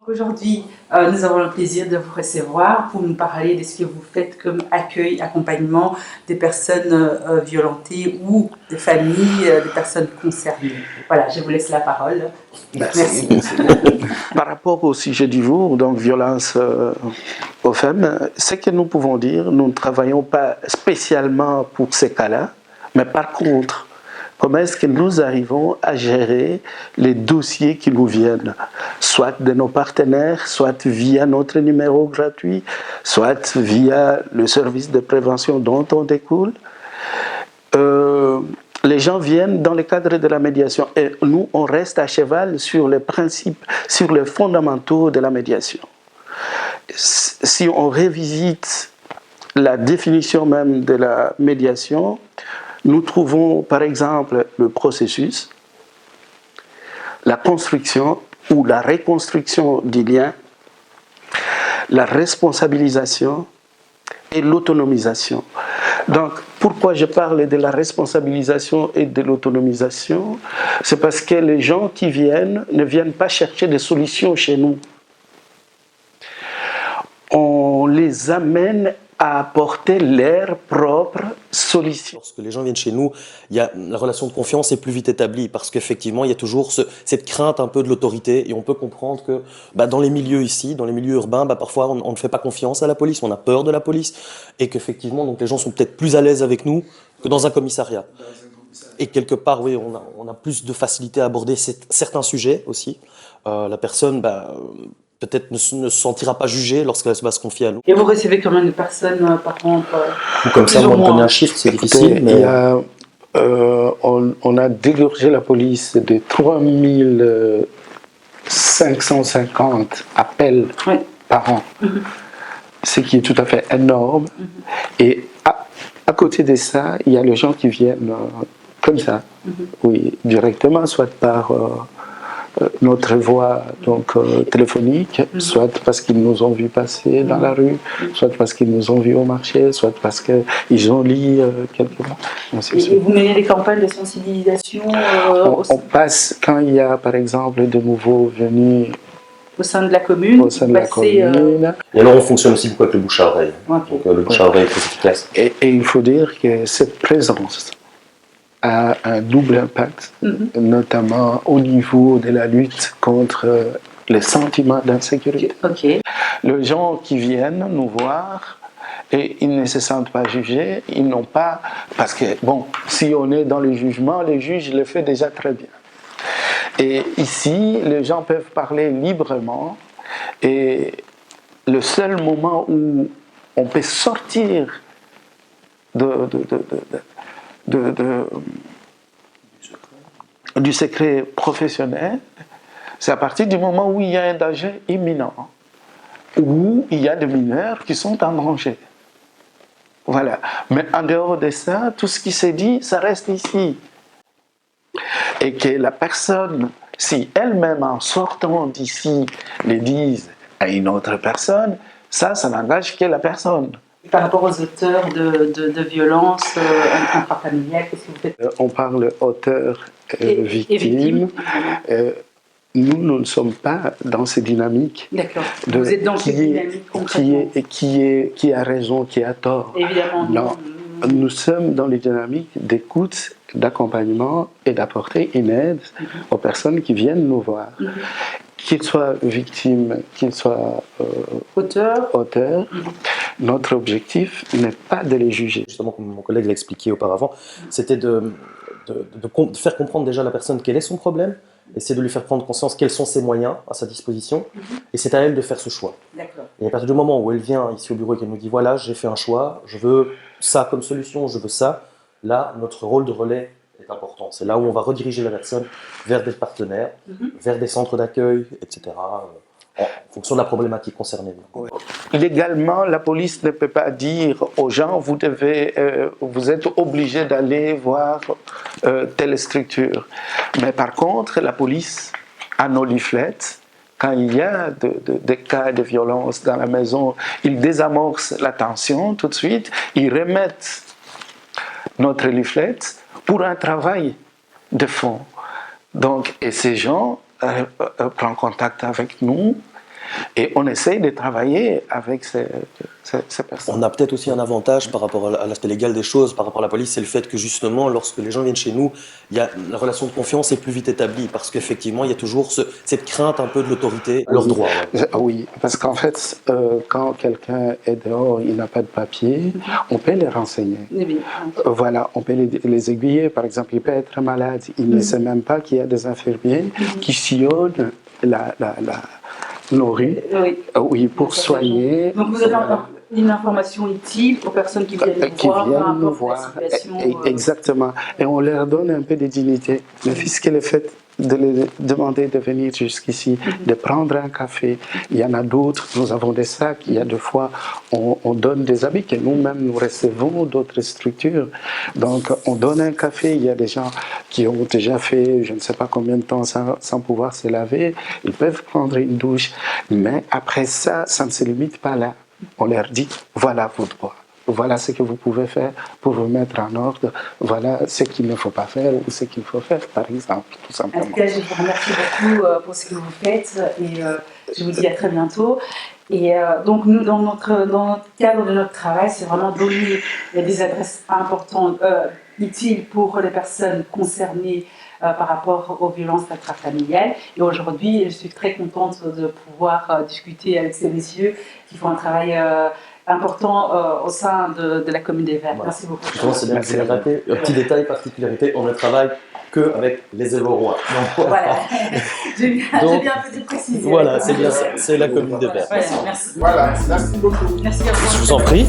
Aujourd'hui, nous avons le plaisir de vous recevoir pour nous parler de ce que vous faites comme accueil, accompagnement des personnes violentées ou des familles des personnes concernées. Voilà, je vous laisse la parole. Merci. Par rapport au sujet du jour, donc violence aux femmes, ce que nous pouvons dire, nous ne travaillons pas spécialement pour ces cas-là, mais par contre, comment est-ce que nous arrivons à gérer les dossiers qui nous viennent, soit de nos partenaires, soit via notre numéro gratuit, soit via le service de prévention dont on découle. Les gens viennent dans le cadre de la médiation et nous, on reste à cheval sur les principes, sur les fondamentaux de la médiation. Si on revisite la définition même de la médiation, nous trouvons par exemple le processus, la construction ou la reconstruction du lien, la responsabilisation et l'autonomisation. Donc, pourquoi je parle de la responsabilisation et de l'autonomisation? C'est parce que les gens qui viennent ne viennent pas chercher des solutions chez nous. On les amène à apporter leurs propres solutions. Lorsque les gens viennent chez nous, la relation de confiance est plus vite établie parce qu'effectivement, il y a toujours cette crainte un peu de l'autorité et on peut comprendre que dans les milieux ici, dans les milieux urbains, parfois on ne fait pas confiance à la police, on a peur de la police et qu'effectivement, donc les gens sont peut-être plus à l'aise avec nous que dans un commissariat. Et quelque part, oui, on a plus de facilité à aborder certains sujets aussi. La personne, peut-être ne se sentira pas jugée lorsqu'elle va se confier à nous. Et vous recevez combien de personnes par an? Comme ça, moi, de donner un chiffre, c'est difficile. Mais... on a dégorgé la police de 3550 appels par an, ce qui est tout à fait énorme. Et à côté de ça, il y a les gens qui viennent comme ça, oui, directement, soit par notre voie donc, téléphonique, soit parce qu'ils nous ont vus passer dans la rue, soit parce qu'ils nous ont vus au marché, soit parce qu'ils ont lu quelque part. Et vous menez des campagnes de sensibilisation on passe, quand il y a par exemple de nouveaux venus au sein de la commune, Et alors on fonctionne aussi beaucoup avec le bouche à oreille. Donc le bouche à oreille est très efficace. Et il faut dire que cette présence a un double impact, notamment au niveau de la lutte contre les sentiments d'insécurité. Les gens qui viennent nous voir, et ils ne se sentent pas jugés, ils n'ont pas... Parce que, bon, si on est dans le jugement, le juge le fait déjà très bien. Et ici, les gens peuvent parler librement, et le seul moment où on peut sortir du secret professionnel, c'est à partir du moment où il y a un danger imminent, où il y a des mineurs qui sont en danger. Voilà. Mais en dehors de ça, tout ce qui s'est dit, ça reste ici. Et que la personne, si elle-même en sortant d'ici le dise à une autre personne, ça n'engage que la personne. Par rapport aux auteurs de violences intrafamiliales, qu'est-ce que vous faites? On parle auteur victime. Nous ne sommes pas dans ces dynamiques. D'accord. Vous êtes dans cette dynamique concrètement. Qui a raison, qui a tort. Évidemment. Non. Nous sommes dans les dynamiques d'écoute, d'accompagnement et d'apporter une aide aux personnes qui viennent nous voir. Qu'ils soient victimes, qu'ils soient auteurs. Notre objectif n'est pas de les juger. Justement, comme mon collègue l'a expliqué auparavant, c'était de faire comprendre déjà à la personne quel est son problème, essayer de lui faire prendre conscience quels sont ses moyens à sa disposition, et c'est à elle de faire ce choix. Et à partir du moment où elle vient ici au bureau et qu'elle nous dit voilà, j'ai fait un choix, je veux ça comme solution, je veux ça, là, notre rôle de relais est important. C'est là où on va rediriger la personne vers des partenaires, vers des centres d'accueil, etc., en fonction de la problématique concernée. Légalement, la police ne peut pas dire aux gens vous êtes obligés d'aller voir telle structure. Mais par contre, la police a nos leaflets. Quand il y a des cas de violence dans la maison, ils désamorcent la tension tout de suite, ils remettent notre leaflet pour un travail de fond. Donc, et ces gens prennent contact avec nous Et on essaye de travailler avec ces personnes. On a peut-être aussi un avantage par rapport à l'aspect légal des choses, par rapport à la police, c'est le fait que justement, lorsque les gens viennent chez nous, la relation de confiance est plus vite établie, parce qu'effectivement, il y a toujours cette crainte un peu de l'autorité, leurs droits. Ouais. Oui, parce qu'en fait, quand quelqu'un est dehors, il n'a pas de papier, on peut les renseigner. Voilà, on peut les aiguiller. Par exemple, il peut être malade, il ne sait même pas qu'il y a des infirmiers qui sillonnent nos rues, oui, pour soigner. Donc vous avez une information utile aux personnes qui viennent nous voir, Exactement. Et on leur donne un peu de dignité. Le fisc est le fait de les demander de venir jusqu'ici, de prendre un café. Il y en a d'autres, nous avons des sacs, il y a des fois, on donne des habits que nous-mêmes nous recevons d'autres structures. Donc on donne un café, il y a des gens qui ont déjà fait je ne sais pas combien de temps sans pouvoir se laver, ils peuvent prendre une douche. Mais après ça, ça ne se limite pas là. On leur dit, voilà vos droits. Voilà ce que vous pouvez faire pour vous mettre en ordre. Voilà ce qu'il ne faut pas faire ou ce qu'il faut faire, par exemple, tout simplement. En tout cas, je vous remercie beaucoup pour ce que vous faites et je vous dis à très bientôt. Et donc, nous, dans le cadre de notre travail, c'est vraiment donner des adresses importantes, utiles pour les personnes concernées par rapport aux violences intrafamiliales. Et aujourd'hui, je suis très contente de pouvoir discuter avec ces messieurs qui font un travail important au sein de la commune des Verts. Merci beaucoup. C'est bien que vous l'avez raté. Un petit détail, particularité, on ne travaille qu'avec les Évorois. Voilà, j'ai bien fait de préciser. Voilà, c'est bien ça, c'est la commune des Verts. Voilà, merci. Voilà, merci beaucoup. Merci à vous. Je vous en prie.